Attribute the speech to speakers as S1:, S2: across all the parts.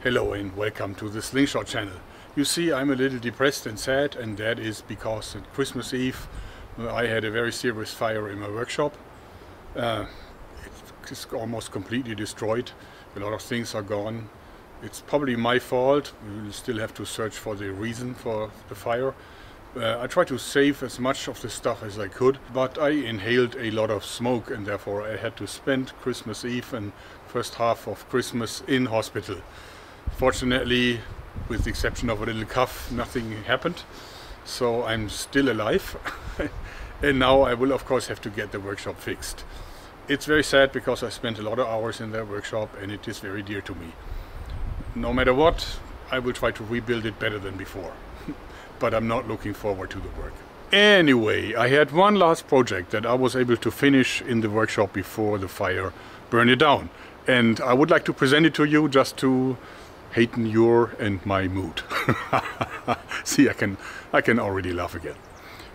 S1: Hello and welcome to the Slingshot channel. You see, I'm a little depressed and sad, and that is because at Christmas Eve I had a very serious fire in my workshop. It's almost completely destroyed. A lot of things are gone. It's probably my fault. We will still have to search for the reason for the fire. I tried to save as much of the stuff as I could, but I inhaled a lot of smoke, and therefore I had to spend Christmas Eve and first half of Christmas in hospital. Fortunately, with the exception of a little cough, nothing happened, so I'm still alive. And now I will of course have to get the workshop fixed. It's very sad because I spent a lot of hours in that workshop and it is very dear to me. No matter what, I will try to rebuild it better than before. But I'm not looking forward to the work. Anyway, I had one last project that I was able to finish in the workshop before the fire burned it down. And I would like to present it to you just to hasten your and my mood. See, I can already laugh again.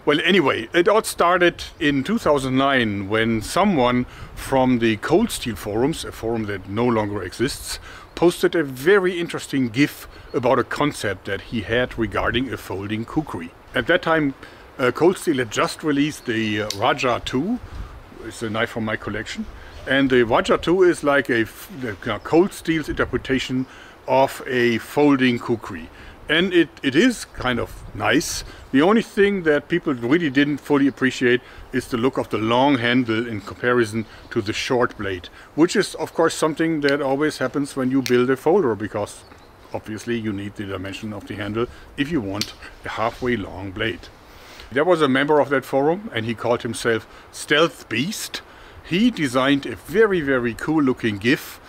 S1: Well, anyway, it all started in 2009 when someone from the Cold Steel forums, a forum that no longer exists, posted a very interesting GIF about a concept that he had regarding a folding kukri. At that time, Cold Steel had just released the Raja 2, it's a knife from my collection, and the Raja 2 is like the Cold Steel's interpretation of a folding kukri. And it is kind of nice. The only thing that people really didn't fully appreciate is the look of the long handle in comparison to the short blade, which is of course something that always happens when you build a folder, because obviously you need the dimension of the handle if you want a halfway long blade. There was a member of that forum and he called himself Stealth Beast. He designed a very cool looking GIF.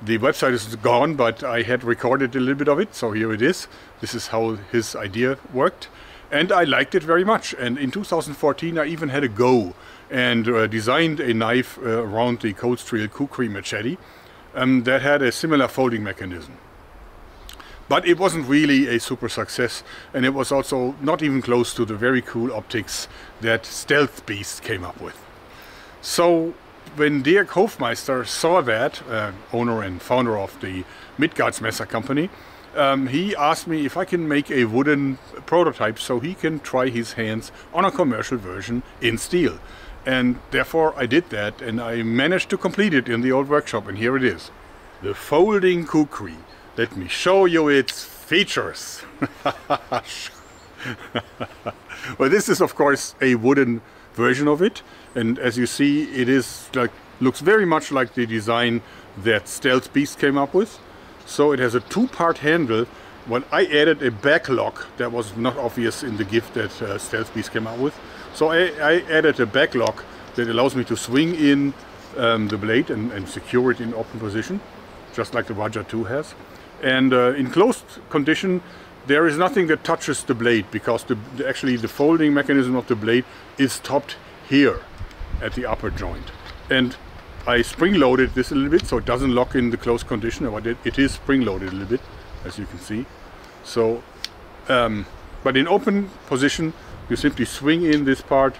S1: The website is gone, but I had recorded a little bit of it, so here it is. This is how his idea worked, and I liked it very much. And in 2014 I even had a go and designed a knife around the Cold Steel Kukri machete that had a similar folding mechanism. But it wasn't really a super success, and it was also not even close to the very cool optics that Stealth Beast came up with. So when Dirk Hofmeister saw that, owner and founder of the Midgardsmesser company, he asked me if I can make a wooden prototype so he can try his hands on a commercial version in steel. And therefore I did that, and I managed to complete it in the old workshop, and here it is. The folding kukri. Let me show you its features. Well, this is of course a wooden version of it, and as you see, it is looks very much like the design that Stealth Beast came up with. So it has a two-part handle. Well, I added a back lock that was not obvious in the GIF that Stealth Beast came up with. So I added a back lock that allows me to swing in the blade and secure it in open position, just like the Raja 2 has. And in closed condition, there is nothing that touches the blade, because actually the folding mechanism of the blade is topped here at the upper joint. And I spring-loaded this a little bit so it doesn't lock in the closed condition. It is spring-loaded a little bit, as you can see. So, but in open position, you simply swing in this part,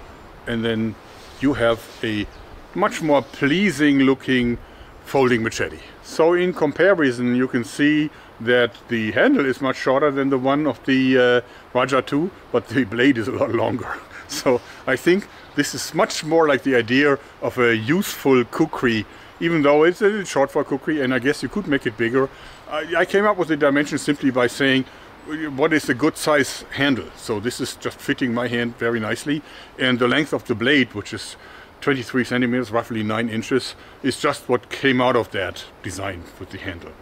S1: and then you have a much more pleasing looking folding machete. So in comparison, you can see that the handle is much shorter than the one of the Raja 2, but the blade is a lot longer. So I think this is much more like the idea of a useful kukri, even though it's a little short for a kukri, and I guess you could make it bigger. I came up with the dimensions simply by saying what is a good size handle. So this is just fitting my hand very nicely, and the length of the blade, which is 23 centimeters, roughly 9 inches, is just what came out of that design with the handle.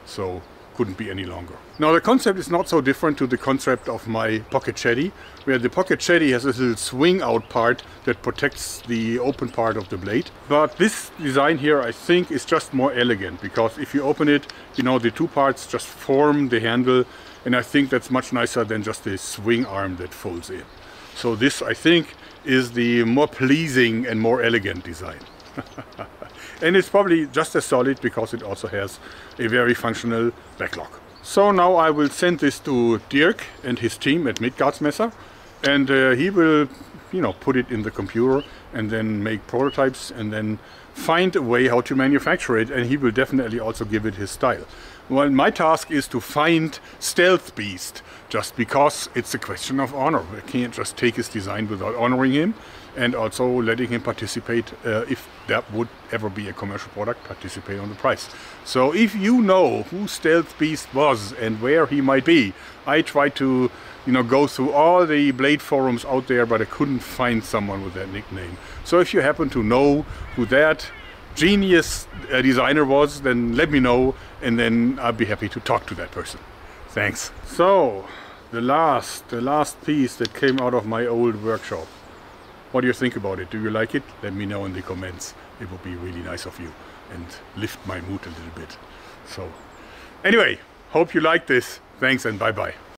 S1: So couldn't be any longer. Now the concept is not so different to the concept of my pocket chetty, where the pocket chetty has this little swing out part that protects the open part of the blade. But this design here, I think, is just more elegant, because if you open it, you know, the two parts just form the handle, and I think that's much nicer than just a swing arm that folds in. So this, I think, is the more pleasing and more elegant design. And it's probably just as solid because it also has a very functional backlock. So now I will send this to Dirk and his team at Midgardsmesser, and he will, you know, put it in the computer and then make prototypes and then find a way how to manufacture it, and he will definitely also give it his style. Well, my task is to find Stealth Beast, just because it's a question of honor. I can't just take his design without honoring him, and also letting him participate, if that would ever be a commercial product, participate on the price. So if you know who Stealth Beast was and where he might be, I tried to, you know, go through all the Blade forums out there, but I couldn't find someone with that nickname. So if you happen to know who that genius designer was, then let me know, and then I'll be happy to talk to that person. Thanks. So the last piece that came out of my old workshop. What do you think about it? Do you like it? Let me know in the comments. It would be really nice of you and lift my mood a little bit. So anyway, hope you like this. Thanks and bye bye.